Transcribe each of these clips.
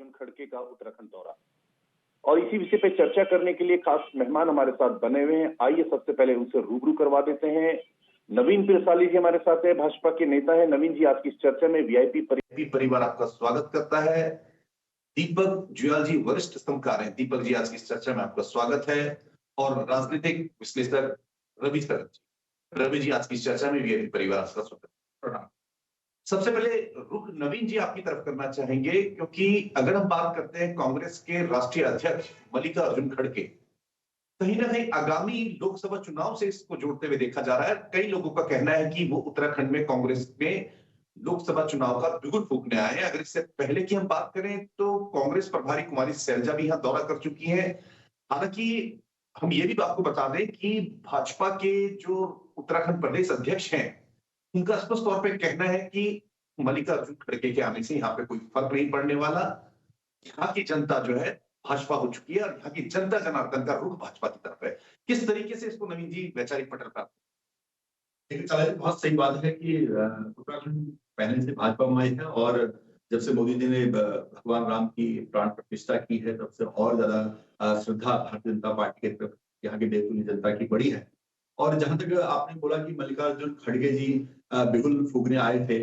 अर्जुन खड़गे का उत्तराखंड दौरा। और इसी विषय पे चर्चा करने के लिए खास मेहमान हमारे साथ बने हुए हैं। आइए सबसे पहले उनसे रूबरू करवा देते हैं। नवीन पिरसाली जी हमारे साथ है, भाजपा के नेता है। नवीन जी, आज की इस चर्चा में वीआईपी परिवार आपका स्वागत करता है। दीपक जुयाल जी वरिष्ठ स्तंभकार हैं। दीपक जी, आज की इस चर्चा में आपका स्वागत है। और राजनीतिक विश्लेषक रवि शरद जी, रवि जी, आज की इस चर्चा में वीआईपी परिवार आपका स्वागत। प्रणाम। सबसे पहले रुख नवीन जी आपकी तरफ करना चाहेंगे, क्योंकि अगर हम बात करते हैं कांग्रेस के राष्ट्रीय अध्यक्ष मल्लिकार्जुन खड़गे, कहीं ना कहीं आगामी लोकसभा चुनाव से इसको जोड़ते हुए देखा जा रहा है। कई लोगों का कहना है कि वो उत्तराखंड में कांग्रेस में लोकसभा चुनाव का बिगुल फूंकने आए हैं। अगर इससे पहले की हम बात करें तो कांग्रेस प्रभारी कुमारी सैलजा भी यहाँ दौरा कर चुकी हैं। हालांकि हम ये भी आपको बता दें कि भाजपा के जो उत्तराखंड प्रदेश अध्यक्ष हैं, उनका स्पष्ट तौर पे कहना है कि मल्लिकार्जुन खड़गे के आने से यहाँ पे कोई फर्क नहीं पड़ने वाला। यहाँ की जनता जो है भाजपा हो चुकी है और यहाँ की जनता जनार्दन का रुख भाजपा की तरफ है। किस तरीके से इसको नवीन जी वैचारिक पटल पर? देखिए, चाहे बहुत सही बात है कि उत्तराखंड पहले से भाजपामय है और जब से मोदी जी ने भगवान राम की प्राण प्रतिष्ठा की है, तब से और ज्यादा श्रद्धा भारतीय जनता पार्टी की तरफ यहाँ की देशपूरी जनता की बड़ी है। और जहां तक आपने बोला कि मल्लिकार्जुन खड़गे जी बिगुल फूकने आए थे,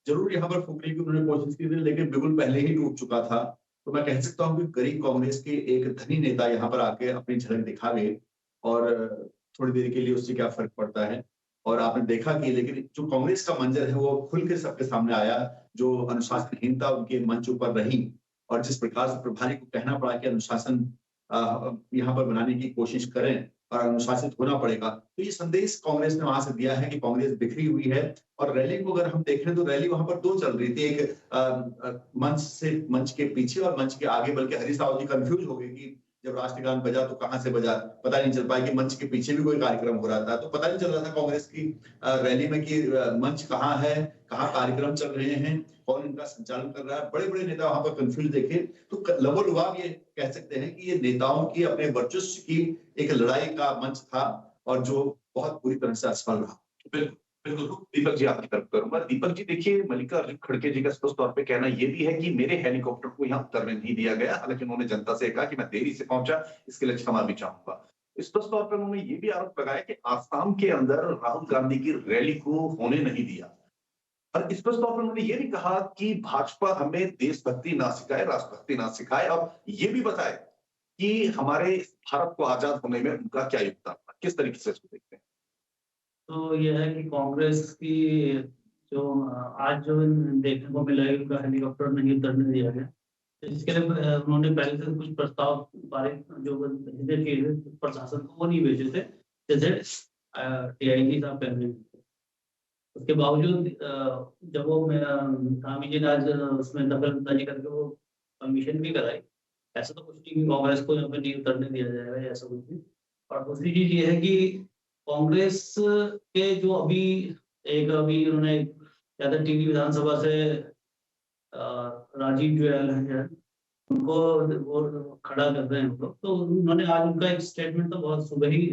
जरूर यहाँ पर फूकने की उन्होंने कोशिश की थी, लेकिन बिगुल पहले ही टूट चुका था। तो मैं कह सकता हूँ कि गरीब कांग्रेस के एक धनी नेता यहाँ पर आके अपनी झलक दिखा गए और थोड़ी देर के लिए उससे क्या फर्क पड़ता है। और आपने देखा कि लेकिन जो कांग्रेस का मंजर है वो खुल के सबके सामने आया। जो अनुशासनहीनता उनके मंच ऊपर रही और जिस प्रकार से प्रभारी को कहना पड़ा कि अनुशासन यहाँ पर बनाने की कोशिश करें और अनुशासित होना पड़ेगा, तो ये संदेश कांग्रेस ने वहां से दिया है कि कांग्रेस बिखरी हुई है। और रैली को अगर हम देखें तो रैली वहां पर दो चल रही थी, एक मंच के पीछे और मंच के आगे, बल्कि हरीश रावत जी कंफ्यूज हो गए कि जब राष्ट्रगान बजा तो कहां से बजा, पता नहीं चल पाया कि मंच के पीछे भी कोई कार्यक्रम हो रहा था। तो पता नहीं चल रहा था कांग्रेस की रैली में कि मंच कहाँ है, कहाँ कार्यक्रम चल रहे हैं, कौन इनका संचालन कर रहा है। बड़े बड़े नेता वहां पर कंफ्यूज देखे। तो लबोलुआब ये कह सकते हैं कि ये नेताओं की अपने वर्चस्व की एक लड़ाई का मंच था और जो बहुत बुरी तरह से असफल रहा। बिल्कुल बिल्कुल। दीपक जी आपकी तरफ करूंगा। दीपक जी, देखिए, मल्लिकार्जुन खड़गे जी का स्पष्ट तौर पे कहना यह भी है कि मेरे हेलीकॉप्टर को यहाँ उतरने नहीं दिया गया। हालांकि उन्होंने जनता से कहा कि मैं देरी से पहुंचा, इसके लिए क्षमा भी चाहूंगा। स्पष्ट तौर पर उन्होंने ये भी आरोप लगाया कि आसाम के अंदर राहुल गांधी की रैली को होने नहीं दिया। और स्पष्ट तौर पर उन्होंने ये भी कहा कि भाजपा हमें देशभक्ति ना सिखाए, राष्ट्रभक्ति ना सिखाए, और ये भी बताए कि हमारे भारत को आजाद होने में उनका क्या योगदान था। किस तरीके से इसको देखते हैं? तो यह है कि कांग्रेस की जो आज जो देखने को मिला है, उनका हेलीकॉप्टर नहीं उतरने दिया गया। तो इसके लिए उन्होंने पहले से कुछ प्रस्ताव पारित जो भेजे किए प्रशासन को, वो नहीं भेजे थे, जैसे टीआईजी साहब कह रहे हैं। उसके बावजूद जब वो स्वामी जी ने आज उसमें दखलंदाजी करके वो परमिशन भी कराई, ऐसा तो कुछ नहीं कि कांग्रेस को यहाँ पे नहीं उतरने दिया जाएगा, ऐसा कुछ नहीं। और दूसरी चीज ये है कि कांग्रेस के जो अभी उन्होंने ज्यादा टीवी विधानसभा से राजीव जुयाल है, उनको वो खड़ा कर रहे हैं हम लोग। तो उन्होंने आज उनका एक स्टेटमेंट तो बहुत सुबह ही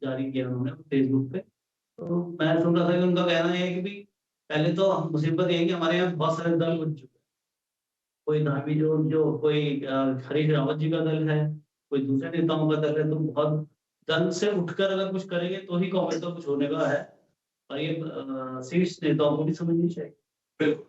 जारी किया उन्होंने फेसबुक पे। तो मैं सुन रहा था कि उनका कहना है कि भाई पहले तो मुसीबत ये है कि हमारे यहाँ बहुत सारे दल बन चुके हैं। कोई धामी जो जो कोई हरीश रावत जी का दल है, कोई दूसरे नेताओं का दल है। तो बहुत दल से उठकर अगर कुछ करेंगे तो ही कांग्रेस का कुछ होने का है। और ये शीर्ष नेताओं को भी समझनी चाहिए। बिल्कुल।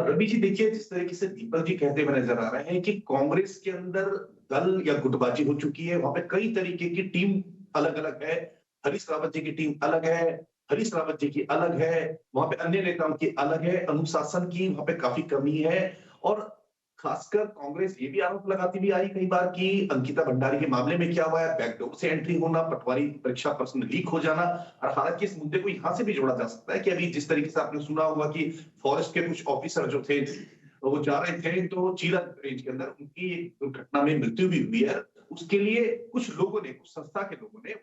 रवि जी, देखिए, जिस तरीके से दीपक जी कहते हुए नजर आ रहे हैं कि कांग्रेस के अंदर दल या गुटबाजी हो चुकी है, वहां पे कई तरीके की टीम अलग अलग है। हरीश रावत जी की टीम अलग है, हरीश रावत जी की अलग है, वहां पे अन्य नेताओं की अलग है, अनुशासन की वहां पे काफी कमी है। और खासकर कांग्रेस ये भी आरोप लगाती भी आई कई बार कि अंकिता भंडारी के मामले में क्या हुआ है, बैकडोर से एंट्री होना, पटवारी परीक्षा प्रश्न लीक हो जाना। और हालांकि इस मुद्दे को यहां से भी जोड़ा जा सकता है कि अभी जिस तरीके से आपने सुना होगा कि फॉरेस्ट के कुछ ऑफिसर जो थे वो जा रहे थे तो चीला रेंज के अंदर उनकी एक दुर्घटना में मृत्यु भी हुई है। उसके लिए कुछ लोगों ने, कुछ संस्था के लोगों ने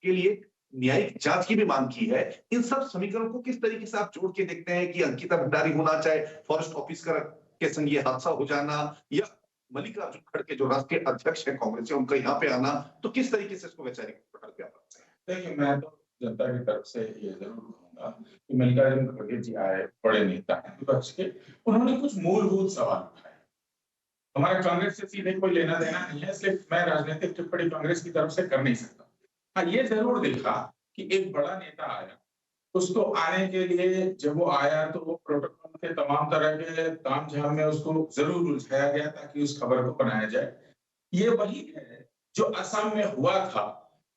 के लिए न्यायिक जांच की भी मांग की है। इन सब समीकरणों को किस तरीके से आप जोड़ के देखते हैं कि अंकिता भंडारी होना, चाहे फॉरेस्ट ऑफिसर के संग ये हादसा हो जाना, या मल्लिकार्जुन खड़गे जो राष्ट्रीय अध्यक्ष है कांग्रेस के, उनका यहाँ पे आना, तो किस तरीके से इसको वैचारिक पटल पे आप रखते हैं? देखिए, मैं तो जनता की तरफ से ये जरूर कहूंगा कि मल्लिकार्जुन खड़गे जी आए, बड़े नेता हैं विपक्ष के, उन्होंने कुछ मूलभूत सवाल उठाए। हमारा कांग्रेस से सीधे कोई लेना देना नहीं है, इसलिए मैं राजनीतिक टिप्पणी कांग्रेस की तरफ से कर नहीं सकता। हाँ, ये जरूर देखा कि एक बड़ा नेता आया, उसको आने के लिए जब वो आया तो वो प्रोटोकॉल के तमाम तरह के तामझाम में उसको जरूर उलझाया गया ताकि उस खबर को बनाया जाए। ये वही है जो असम में हुआ था।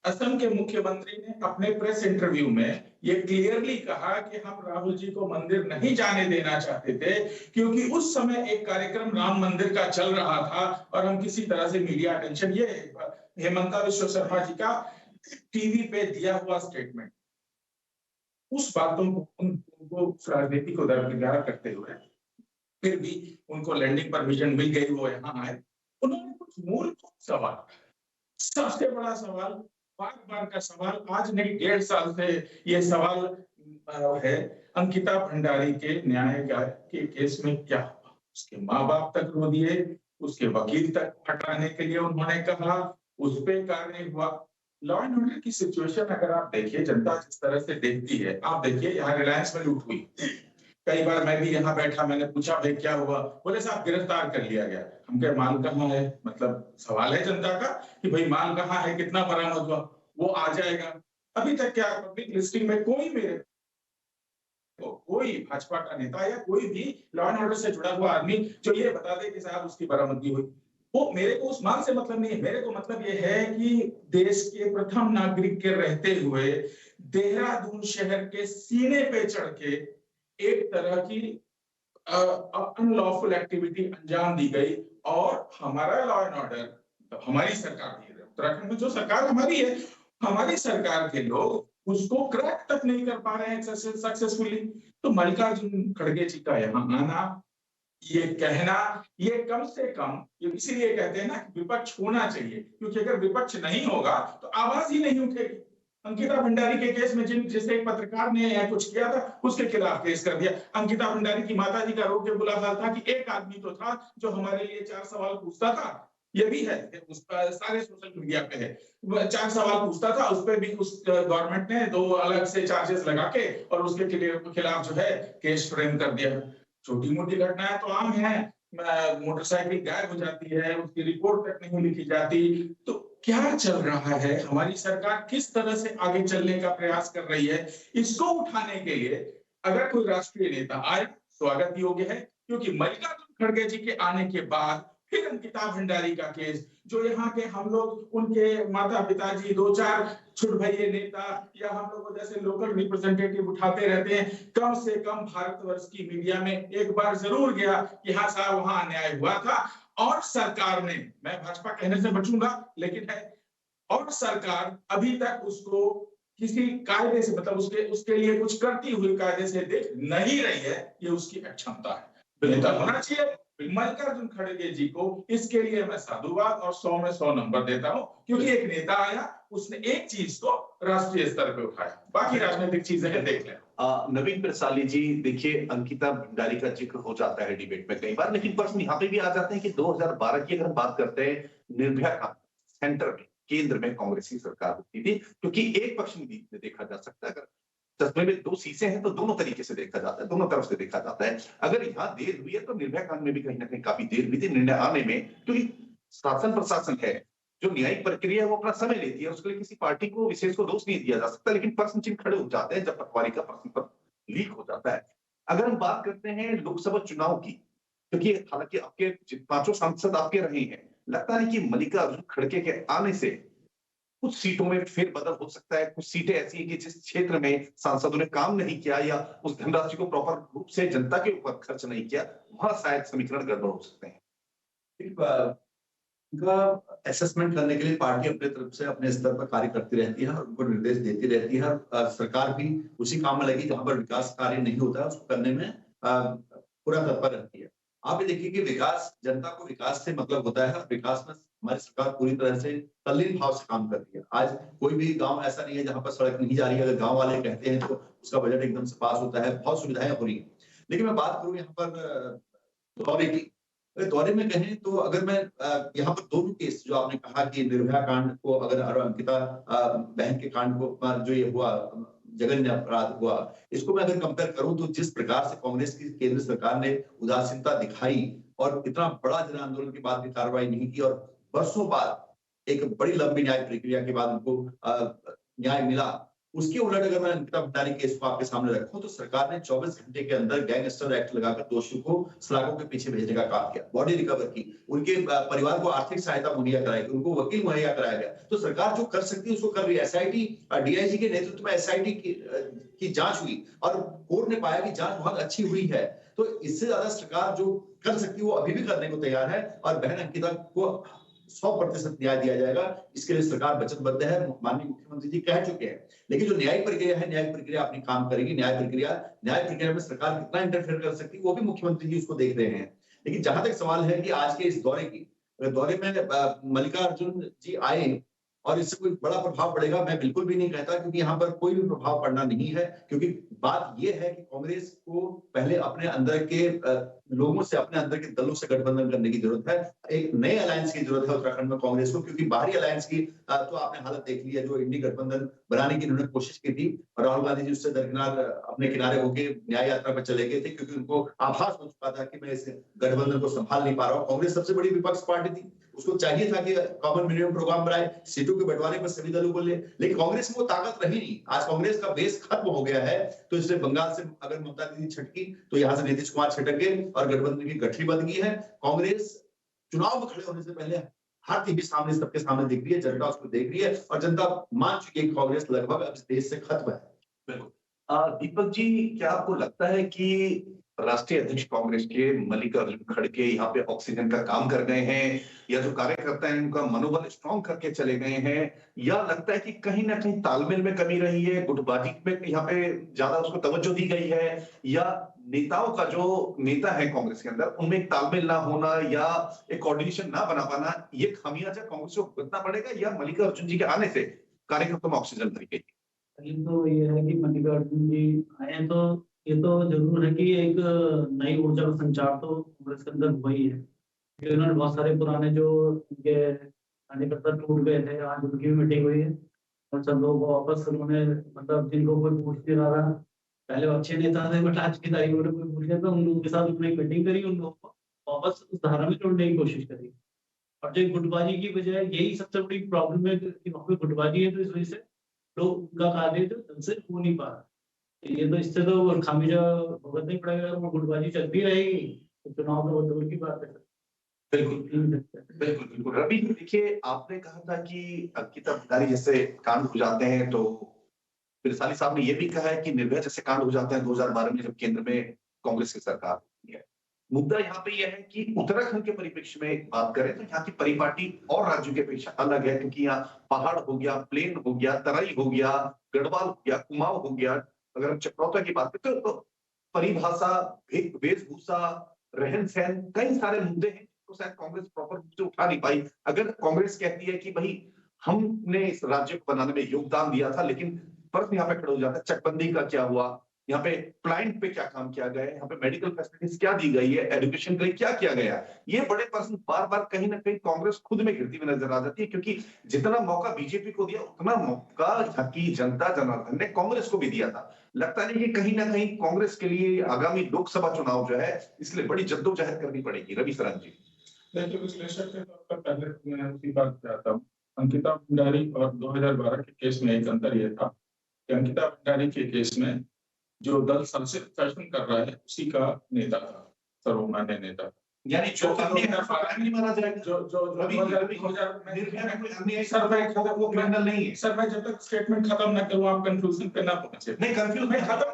असम के मुख्यमंत्री ने अपने प्रेस इंटरव्यू में ये क्लियरली कहा कि हम राहुल जी को मंदिर नहीं जाने देना चाहते थे, क्योंकि उस समय एक कार्यक्रम राम मंदिर का चल रहा था और हम किसी तरह से मीडिया अटेंशन, ये हेमंता विश्व शर्मा जी का टीवी पे दिया हुआ स्टेटमेंट, उस बातों को उनको राजनीति को दरकिनार करते हुए फिर भी उनको लैंडिंग परमिशन मिल गई, वो यहाँ आए। उन्होंने कुछ मूलभूत सवाल, सबसे बड़ा सवाल, बार बार का सवाल, आज नहीं 1.5 साल से ये सवाल है, अंकिता भंडारी के न्याय के केस में क्या हुआ। उसके माँ बाप तक रो दिए, उसके वकील तक हटाने के लिए उन्होंने कहा, उस पर कार्य हुआ। लॉ एंड ऑर्डर की सिचुएशन अगर आप देखिए, जनता जिस तरह से देखती है, आप देखिए यहाँ रिलायंस में लूट हुई, कई बार मैं भी यहाँ बैठा, मैंने पूछा भाई क्या हुआ, बोले साहब गिरफ्तार कर लिया गया। हम कहे माल कहाँ है, मतलब सवाल है जनता का कि भाई माल कहाँ है, कितना बरामद हुआ, वो आ जाएगा। अभी तक क्या पब्लिक लिस्टिंग में कोई मेरे कोई भाजपा का नेता या कोई भी लॉ एंड ऑर्डर से जुड़ा हुआ आदमी जो ये बता दे कि साहब उसकी बरामदगी हुई, वो मेरे को उस माल से मतलब नहीं है। मेरे को मतलब ये है कि देश के प्रथम नागरिक के रहते हुए देहरादून शहर के सीने पे चढ़ के एक तरह की अनलॉफुल एक्टिविटी अंजाम दी गई। और हमारा लॉ एंड ऑर्डर, हमारी सरकार दी है, उत्तराखंड में जो सरकार हमारी है, हमारी सरकार के लोग उसको क्रैक तक नहीं कर पा रहे हैं सक्सेसफुली। तो मल्लिकार्जुन खड़गे जी का यहाँ आना, ये कहना, ये कम से कम, ये इसीलिए कहते हैं ना कि विपक्ष होना चाहिए, क्योंकि अगर विपक्ष नहीं होगा तो आवाज ही नहीं उठेगी। अंकिता भंडारी के केस में जिस एक पत्रकार ने कुछ किया था, उसके खिलाफ केस कर दिया। अंकिता भंडारी की माता जी का रो के बुला हाल था कि एक आदमी तो था जो हमारे लिए 4 सवाल पूछता था, ये भी है, उस पर सारे सोशल मीडिया पे है, 4 सवाल पूछता था, उस पर भी उस गवर्नमेंट ने 2 अलग से चार्जेस लगा के और उसके खिलाफ जो है केस फ्रेम कर दिया। छोटी मोटी घटनाएं तो आम है, मोटरसाइकिल गायब हो जाती है, उसकी रिपोर्ट तक नहीं लिखी जाती। तो क्या चल रहा है, हमारी सरकार किस तरह से आगे चलने का प्रयास कर रही है, इसको उठाने के लिए अगर कोई राष्ट्रीय नेता आए, स्वागत योग्य है। क्योंकि मल्लिकार्जुन खड़गे जी के आने के बाद फिर अंकिता भंडारी का केस, जो यहाँ के हम लोग, उनके माता पिताजी, 2-4 छुटभइये नेता या हम लोग जैसे लोकल रिप्रेजेंटेटिव उठाते रहते हैं, कम से कम भारतवर्ष की मीडिया में एक बार जरूर गया कि हाँ साहब वहां अन्याय हुआ था और सरकार ने, मैं भाजपा कहने से बचूंगा लेकिन है, और सरकार अभी तक उसको किसी कायदे से, मतलब उसके लिए कुछ करती हुई कायदे से देख नहीं रही है। ये उसकी अक्षमता है, नेता होना चाहिए। मल्लिकार्जुन खड़गे जी को इसके लिए मैं साधुवाद और 100 में 100 नंबर देता हूं, क्योंकि एक नेता आया, उसने एक चीज को राष्ट्रीय स्तर पे उठाया, बाकी राजनीतिक चीजें देख लें। नवीन प्रसाली जी, देखिए अंकिता भंडारी का जिक्र हो जाता है डिबेट में कई बार, लेकिन प्रश्न यहाँ पे भी आ जाते हैं कि 2012 की अगर बात करते हैं, निर्भया का सेंटर में, केंद्र में कांग्रेस की सरकार होती थी, क्योंकि एक पक्ष में देखा जा सकता है, अगर तस्वीर में 2 शीशे हैं तो दोनों तरीके से देखा जाता है, दोनों तरफ से देखा जाता है। अगर यहाँ देर हुई है तो निर्भया कांड में भी कहीं ना कहीं काफी देर हुई थी निर्णय आने में, क्योंकि शासन प्रशासन है, जो न्यायिक प्रक्रिया है वो अपना समय लेती है, उसके लिए किसी पार्टी को विशेष को दोष नहीं दिया जा सकता, लेकिन प्रश्न चिन्ह खड़े हो जाते हैं जब पटवारी का प्रश्न पत्र लीक हो जाता है। अगर हम बात करते हैं लोकसभा चुनाव की, क्योंकि हालांकि आपके 5 सांसद आपके रहे हैं, लगता है कि मल्लिकार्जुन खड़गे के आने से कुछ सीटों में फेरबदल हो सकता है, कुछ सीटें ऐसी हैं कि जिस क्षेत्र में सांसदों ने काम नहीं किया या उस धनराशि को प्रॉपर रूप से जनता के ऊपर खर्च नहीं किया, वहां शायद समीकरण गड़बड़ हो सकते हैं। उनका असेसमेंट करने के लिए पार्टी अपने तरफ से अपने स्तर पर कार्य करती रहती है और उनको निर्देश देती रहती है। सरकार भी उसी काम में लगी जहां पर विकास कार्य नहीं होता है उसको करने में पूरा तत्पर रहती है। आप ये देखिए कि विकास, जनता को विकास से मतलब होता है, विकास में हमारी सरकार पूरी तरह से तल्लीन भाव से काम कर रही है। आज कोई भी गांव ऐसा नहीं है जहां पर सड़क नहीं जा रही है, अगर गांव वाले कहते हैं तो उसका बजट एकदम से पास होता है, बहुत सुविधाएं हो रही है। लेकिन मैं बात करूं यहाँ पर दौरे की, दौरे में कहें तो अगर मैं यहाँ पर दोनों केस जो आपने कहा कि निर्भया कांड को, अगर अंकिता बहन के कांड को जो ये हुआ जघन्य अपराध हुआ, इसको मैं अगर कंपेयर करूं तो जिस प्रकार से कांग्रेस की केंद्र सरकार ने उदासीनता दिखाई और इतना बड़ा जन आंदोलन के बाद भी कार्रवाई नहीं की और वर्षों बाद एक बड़ी लंबी न्याय प्रक्रिया के बाद उनको न्याय मिला, उसके उलट अगर मैं अंकिता भंडारी केस को आपके सामने रखूं तो सरकार ने 24 घंटे के अंदर गैंगस्टर एक्ट लगाकर दोषियों को सलाखों के पीछे भेजने का काम किया, बॉडी रिकवर की, उनके परिवार को आर्थिक सहायता मुहैया कराई, उनको वकील मुहैया कराया गया। तो सरकार जो कर सकती है उसको कर रही है। एसआईटी, डीआईजी के नेतृत्व में एसआईटी की जांच हुई और कोर्ट ने पाया कि जांच बहुत अच्छी हुई है। तो इससे ज्यादा सरकार जो कर सकती है वो अभी भी करने को तैयार है और बहन अंकिता को 100% न्याय दिया जाएगा, इसके लिए सरकार वचनबद्ध है। माननीय मुख्यमंत्री जी कह चुके हैं। लेकिन जो न्यायिक प्रक्रिया है, न्यायिक प्रक्रिया अपनी काम करेगी। न्याय प्रक्रिया में सरकार कितना इंटरफेयर कर सकती है वो भी मुख्यमंत्री जी उसको देख रहे हैं। लेकिन जहां तक सवाल है कि आज के इस दौरे में मल्लिकार्जुन जी आए और इससे कोई बड़ा प्रभाव पड़ेगा, मैं बिल्कुल भी नहीं कहता, क्योंकि यहाँ पर कोई भी प्रभाव पड़ना नहीं है। क्योंकि बात यह है कि कांग्रेस को पहले अपने अंदर के लोगों से, अपने अंदर के दलों से गठबंधन करने की जरूरत है। एक नए अलायंस की जरूरत है उत्तराखंड में कांग्रेस को, क्योंकि बाहरी अलायंस की तो आपने हालत देख ली है। जो इंडी गठबंधन बनाने की उन्होंने कोशिश की थी और राहुल गांधी जी उससे दरकिनार अपने किनारे होकर न्याय यात्रा पर चले गए थे, क्योंकि उनको आभास हो चुका था कि मैं इस गठबंधन को संभाल नहीं पा रहा हूँ। कांग्रेस सबसे बड़ी विपक्ष पार्टी थी, उसको चाहिए था कि कॉमन मिनिमम प्रोग्राम बनाए, सीटों के बंटवारे पर सभी दलों को ले, लेकिन कांग्रेस में वो ताकत रही नहीं। आज कांग्रेस का बेस खत्म हो गया है। तो इसलिए बंगाल से अगर ममता दीदी छटकी तो यहाँ से नीतीश कुमार छटक गए और गठबंधन की गठरी बन गई है। कांग्रेस चुनाव में खड़े होने से पहले हाथी भी सामने, सबके सामने दिख रही है, जनता उसको देख रही है और जनता मान चुकी है कि कांग्रेस लगभग अब इस देश से खत्म है। बिल्कुल। दीपक जी, क्या आपको लगता है कि राष्ट्रीय अध्यक्ष कांग्रेस के मल्लिकार्जुन खड़गे यहाँ पे ऑक्सीजन का काम कर गए हैं, या जो कार्यकर्ता हैं उनका मनोबल स्ट्रॉन्ग करके चले गए हैं, या लगता है कि कहीं ना कहीं तालमेल में कमी रही है, गुटबाजी में यहाँ पे ज्यादा उसको तवज्जो दी गई है, या नेताओं का जो नेता है कांग्रेस के अंदर उनमें एक तालमेल ना होना या एक कोऑर्डिनेशन ना बना पाना, ये खामियाजा कांग्रेस को भुगतना पड़ेगा, या मल्लिकार्जुन जी के आने से कार्यकर्ताओं में ऑक्सीजन भरी गई? तो ये है कि मल्लिकार्जुन जी आए तो ये तो जरूर है कि एक नई ऊर्जा का संचार तो कांग्रेस के अंदर हुआ ही है। क्योंकि उन्होंने बहुत सारे पुराने जो उनके कार्यकर्ता टूट गए थे, आज उनकी भी मीटिंग हुई है और सब लोग वापस उन्होंने, मतलब जिनको कोई पूछ नहीं रहा, पहले अच्छे नेता थे बट आज की तारीख में कोई पूछ लिया तो उन लोगों के साथ उन्होंने मीटिंग करी, उन लोगों को वापस उस धारा में जोड़ने की कोशिश करी। और जो गुटबाजी की वजह, यही सबसे बड़ी प्रॉब्लम है कि वहाँ पे गुटबाजी है, तो इस वजह से लोग उनका कार्य जो ढंग से हो नहीं पा रहा। ये तो इससे तो खामियाजा भुगतना ही पड़ेगा। अगर वो गुटबाजी चलती रहेगी तो चुनाव तो बहुत दूर की बात है। बिल्कुल। रवि, देखिए, आपने कहा था कि अंकिता भंडारी जैसे कांड हो जाते हैं, तो पिरसाली साहब ने यह भी कहा है कि निर्भया जैसे कांड हो जाते हैं 2012 में, जब केंद्र में कांग्रेस की सरकार होती है। मुद्दा यहाँ पे यह है कि उत्तराखंड के परिप्रेक्ष्य में बात करें तो यहाँ की परिपाटी और राज्यों के अपेक्षा अलग है, क्योंकि यहाँ पहाड़ हो गया, प्लेन हो गया, तराई हो गया, गढ़वाल हो गया, कुमाऊं हो गया। अगर हम चक्रौता की बात करें तो परिभाषा, वेशभूषा, रहन सहन, कई सारे मुद्दे हैं तो शायद कांग्रेस प्रॉपर रूप से उठा नहीं पाई। अगर कांग्रेस कहती है कि भाई हमने इस राज्य को बनाने में योगदान दिया था, लेकिन प्रश्न यहाँ पे खड़ा हो जाता है, चकबंदी का क्या हुआ, यहाँ पे प्लाइंट पे क्या काम किया गया है, यहाँ पे मेडिकल फैसिलिटीज क्या दी गई है, एजुकेशन के लिए क्या किया गया है। ये बड़े प्रश्न बार बार कहीं ना कहीं कांग्रेस खुद में गिरती हुई नजर आ जाती है, क्योंकि जितना मौका बीजेपी को दिया उतना मौका यहाँ की जनता जनार्दन ने कांग्रेस को भी दिया था। लगता नहीं कि कहीं ना कहीं कांग्रेस के लिए आगामी लोकसभा चुनाव जो है इसलिए बड़ी जद्दोजहद करनी पड़ेगी? रवि शरण जी। देखिए, विश्लेषक के तौर पर पहले मैं उसी बात चाहता हूँ। अंकिता भंडारी और 2012 के केस में एक अंतर यह था कि अंकिता भंडारी के केस में जो दल शासन कर रहा है उसी का नेता था, सर्वमान्य नेता, यानी जो नहीं माना जाएगा, क्रिमिनल नहीं है। सर, मैं जब तक स्टेटमेंट खत्म ना करूं आप कंक्लूजन पे ना पहुंचे। नहीं, कंफ्यूज मैं खत्म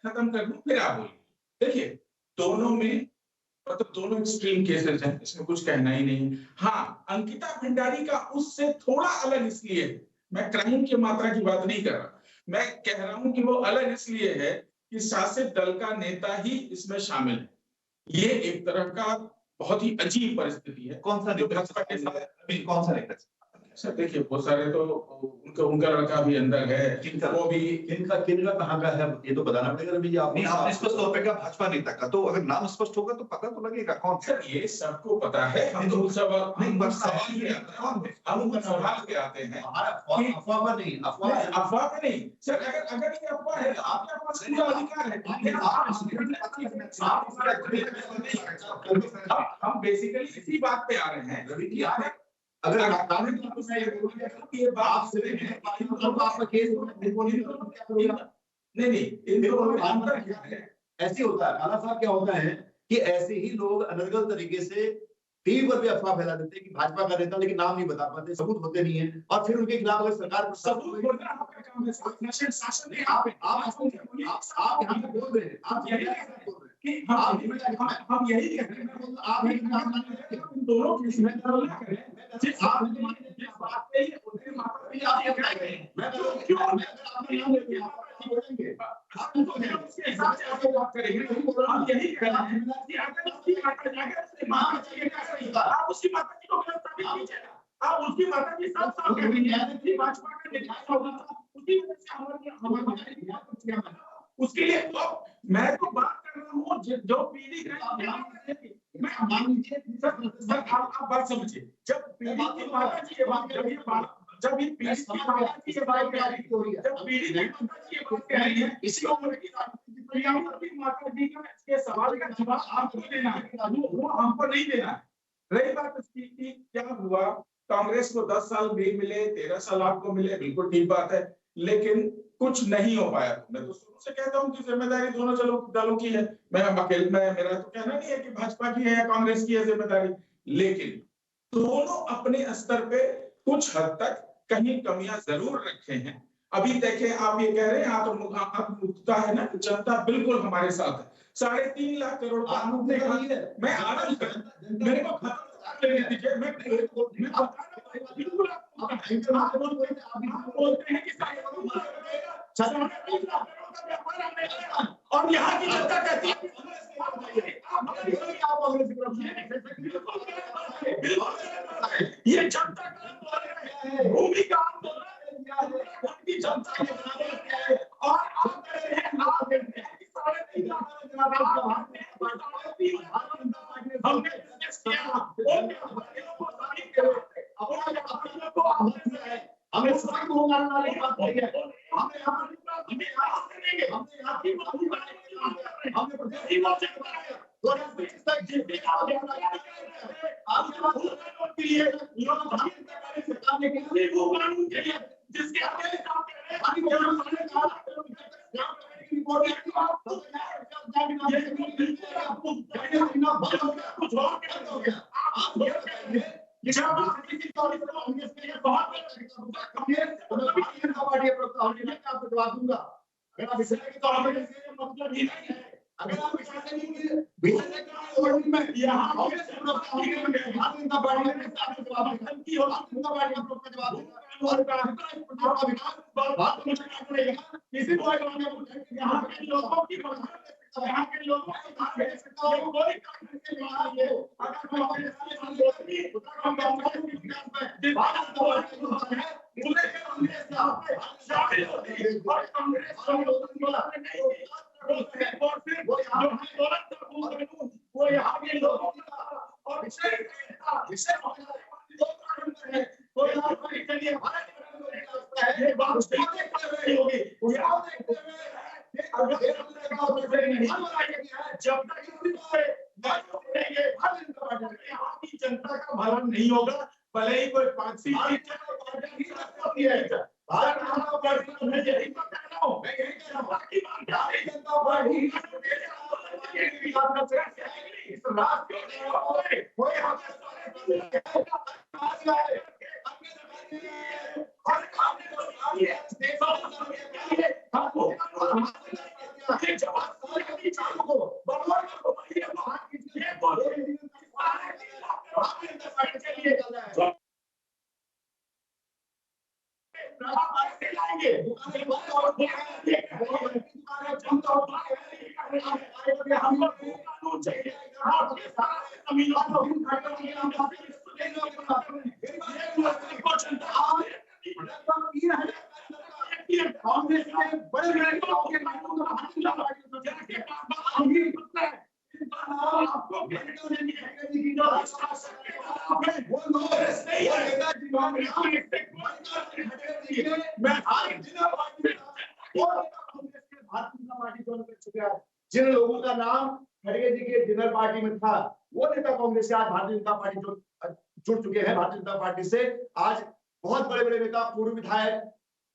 खत्म कर लूं फिर आप बोलिए। देखिए, दोनों में मतलब दोनों एक्सट्रीम केसेस हैं, इसमें कुछ कहना ही नहीं। हाँ, अंकिता भंडारी का उससे थोड़ा अलग इसलिए है, मैं क्राइम की मात्रा की बात नहीं कर रहा, मैं कह रहा हूं कि वो अलग इसलिए है कि शासित दल का नेता ही इसमें शामिल है। ये एक तरह का बहुत ही अजीब परिस्थिति है। कौन सा जो भाजपा के साथ, कौन सा नेता? सर देखिए बहुत सारे तो उनका लड़का भी अंदर है, वो भी किनका कहाँ का है ये तो बताना पड़ेगा रवि जी। आपने स्पष्ट तौर पे कहा भाजपा नेता का, तो अगर नाम स्पष्ट होगा तो पता तो लगेगा कौन। सर ये सबको पता है, हम तो सवाल पे आते हैं, अफवाह पर नहीं, अफवाह पे नहीं सर। अगर ये अफवाह है आपके पास पूरा अधिकार है। हम बेसिकली इसी बात पे आ रहे हैं रवि जी। अगर ये बात आपका केस नहीं, ऐसे होता है काला साहब। क्या होता है कि ऐसे ही लोग अनर्गल तरीके से टीवी पर भी अफवाह फैला देते हैं कि भाजपा का नेता, लेकिन नाम नहीं बता पाते, सबूत होते नहीं है, और फिर उनके खिलाफ अगर सरकार सबूत बोलना आपका काम है। शासन नहीं, आप यहाँ पे बोल रहे हैं, आप यही बोल रहे हैं कि हम यही कह रहे हैं, आप इन दोनों केस में जिस बात पे ये उनके माता पिता आप ये कह रहे हैं, मैं क्यों बोलेंगे उसके हिसाब से आगे बात करेंगे। हम यही कह रहे हैं कि अगर उसकी माता आप उसकी माता जी को गिरफ्तार कीजिएगा। आप उसकी माता जी साफ साफ कह रही है कि भाजपा का नेता होगा, उसकी वजह से हमारे उसके लिए तो मैं तो बात कर रहा हूँ जो पीढ़ी है। मैं मान लीजिए सर आप बात समझिए, जब पीढ़ी की माता जी ये बात जब ये पीढ़ी की माता जी ये बात कह रही है, जब पीढ़ी की माता जी ये बात कह रही है, इसी उम्र की माता जी के सवाल का जवाब आपको देना है, वो हम पर नहीं देना है। रही बात इसकी कि क्या हुआ, कांग्रेस को 10 साल भी मिले, 13 साल आपको मिले, बिल्कुल ठीक बात है, लेकिन कुछ नहीं हो पाया। मैं तो शुरू से कहता हूँ कि जिम्मेदारी दोनों दलों की है। मैं अकेले मेरा तो कहना नहीं है कि भाजपा की है या कांग्रेस की है जिम्मेदारी, लेकिन दोनों अपने स्तर पे कुछ हद तक कहीं कमियां जरूर रखे हैं। अभी देखें, आप ये कह रहे हैं आत्ममुक्ता है ना, जनता बिल्कुल हमारे साथ है। 3.5 लाख करोड़ का मैं आनंद मेरे को खत्म लेने दीजिए। मैं बिल्कुल आप बोलते हैं कि और यहाँ की जनता कहती है ये जनता भूमि का आंदोलन की जनता और आप कहते हैं हमने जनता का भला नहीं होगा, भले ही कोई 5 सीट यही तो कह रहा हूं, मैं यही कह रहा हूं कि जनता पार्टी कांग्रेस के बड़े बड़े नेताओं के नामों का भारतीय जनता पार्टी जिन लोगों का नाम खड़गे जी के डिनर पार्टी में था, वो नेता कांग्रेस से आज भारतीय जनता पार्टी जुड़ चुके हैं। भारतीय जनता पार्टी से आज बहुत बड़े बड़े नेता, पूर्व विधायक,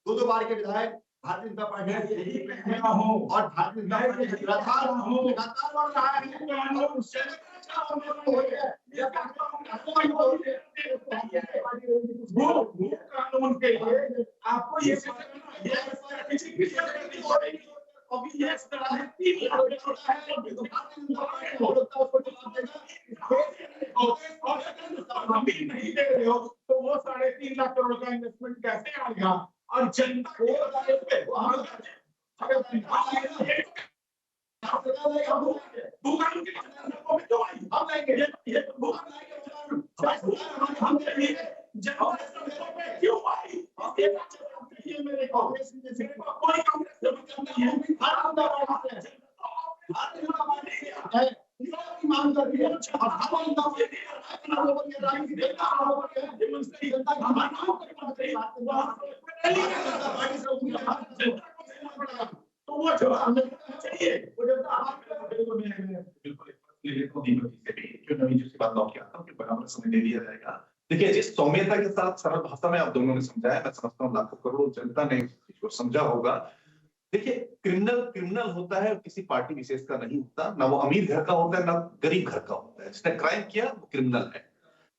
दो बार के विधायक भारतीय जनता पार्टी और भारतीय जनता पार्टी लगातार बढ़ रहा है। कानून के लिए आपको ये नहीं दे रहे हो तो वो 3.5 लाख करोड़ का इन्वेस्टमेंट कैसे आएगा? और जनता को मांग कर रही है तो वो चाहिए बराबर समय दे दिया जाएगा। देखिए, जिस सौम्यता के साथ सरल भाषा में आप दोनों ने समझाया, मैं समझता हूँ लाखों करोड़ों जनता ने इस चीज को समझा होगा। देखिए, क्रिमिनल होता है, किसी पार्टी विशेष का नहीं होता, ना वो अमीर घर का होता है, ना गरीब घर का होता है। जिसने क्राइम किया वो क्रिमिनल है।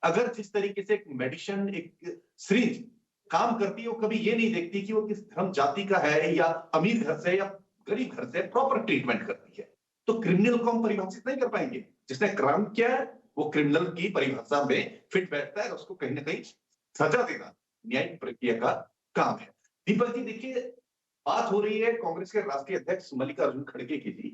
अगर जिस तरीके से एक मेडिसिन, एक सिरिंज काम करती है, वो कभी ये नहीं देखती कि वो किस धर्म जाति का है या अमीर घर से या गरीब घर से, प्रॉपर ट्रीटमेंट करती है। तो क्रिमिनल को हम परिभाषित नहीं कर पाएंगे। जिसने क्राइम किया है वो क्रिमिनल की परिभाषा में फिट बैठता है, उसको कहीं ना कहीं सजा देना न्यायिक प्रक्रिया का काम है। दीपक जी, देखिए, बात हो रही है कांग्रेस के राष्ट्रीय अध्यक्ष मल्लिकार्जुन खड़गे की भी।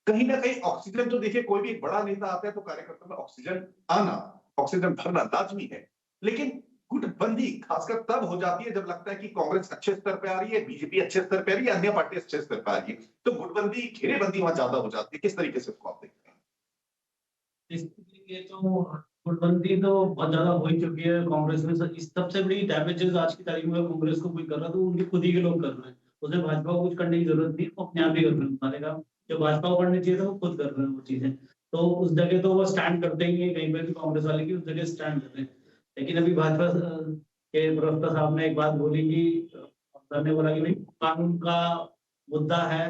कहीं ना कहीं ऑक्सीजन, तो देखिए कोई भी बड़ा नेता आता है तो कार्यकर्ता में ऑक्सीजन आना, ऑक्सीजन भरना लाजमी है। लेकिन गुटबंदी खासकर तब हो जाती है जब लगता है कि कांग्रेस अच्छे स्तर पे आ रही है, बीजेपी अच्छे स्तर पे आ रही है, अन्य पार्टी अच्छे स्तर पे आ रही है, तो गुटबंदी, घेरेबंदी वहां ज्यादा हो जाती है। किस तरीके से उसको आप देखते हैं? इस तरीके तो गुटबंदी तो बहुत ज्यादा हो ही चुकी है कांग्रेस में। इस सबसे बड़ी डैमेजेस आज की तारीख में कांग्रेस को कोई कर रहा तो उनके खुद ही के लोग कर रहे हैं। उसे भाजपा को कुछ करने की जरूरत नहीं, वो अपने आप ही कर रहे हैं। हमारे काम जो भाजपा को करनी चाहिए था वो खुद कर रहे हैं वो चीजें। तो उस जगह तो वो स्टैंड करते ही है, कहीं पे भी कांग्रेस वाले की उस जगह स्टैंड करते हैं। लेकिन अभी भाजपा के प्रवक्ता साहब ने एक बात बोली कि ने बोला कि भाई कानून का मुद्दा है।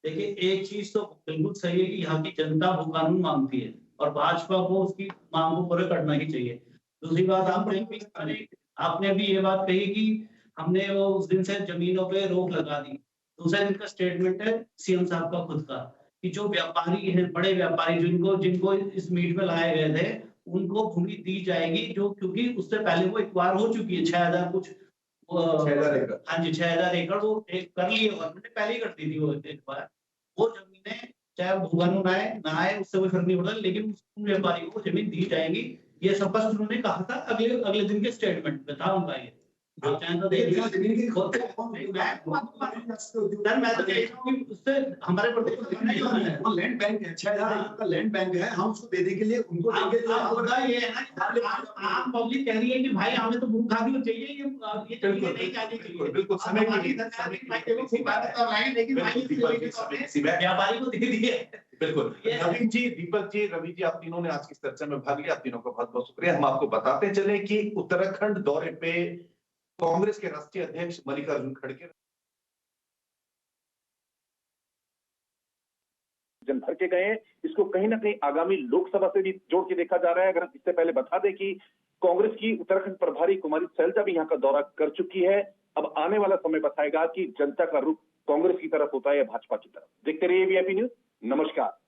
देखिए, एक चीज तो बिल्कुल सही है कि यहाँ की जनता वो कानून मांगती है और भाजपा को उसकी मांग को पूरा करना ही चाहिए। दूसरी बात, आपने भी ये बात कही कि हमने वो उस दिन से जमीनों पे रोक लगा दी। दूसरे दिन का स्टेटमेंट है सीएम साहब का खुद का कि जो व्यापारी हैं, बड़े व्यापारी जिनको इस मीट में लाए गए थे, उनको भूमि दी जाएगी, जो क्योंकि उससे पहले वो एक बार हो चुकी है 6000 कुछ 6000 एकड़। हाँ जी, 6000 एकड़ वो एक कर लिए गवर्नमेंट ने, पहले ही कर दी थी वो एक बार। वो जमीनें चाहे भूखंड ना आए उससे कोई फर्क नहीं पड़ता, लेकिन उन व्यापारी को जमीन दी जाएगी। ये स्पष्ट उन्होंने कहा था अगले दिन के स्टेटमेंट में था उनका। ये जो चाहे तो देख जमीन की मैं तो कह रहा हूं कि उससे हमारे प्रदेश वो लैंड बैंक है, 6000 एकड़ का लैंड बैंक है, हम उसको देने के लिए उनको देंगे। ये है ना, आम पब्लिक कह रही है कि भाई हमें तो भूख खादी चाहिए, ये नहीं चाहिए। बिल्कुल समय की व्यापारी को दे दिए। बिल्कुल। नवीन जी, दीपक जी, रवि जी, आप तीनों ने आज की इस चर्चा में भाग लिया। आप तीनों का बहुत बहुत शुक्रिया। हम आपको बताते चले कि उत्तराखंड दौरे पे कांग्रेस के राष्ट्रीय अध्यक्ष मल्लिकार्जुन खड़गे जन भर के गए हैं। इसको कहीं ना कहीं आगामी लोकसभा से भी जोड़ के देखा जा रहा है। अगर इससे पहले बता दें कि कांग्रेस की उत्तराखंड प्रभारी कुमारी सैलजा भी यहाँ का दौरा कर चुकी है। अब आने वाला समय बताएगा कि जनता का रुख कांग्रेस की तरफ होता है या भाजपा की तरफ। देखते रहिए वीआईपी न्यूज। नमस्कार।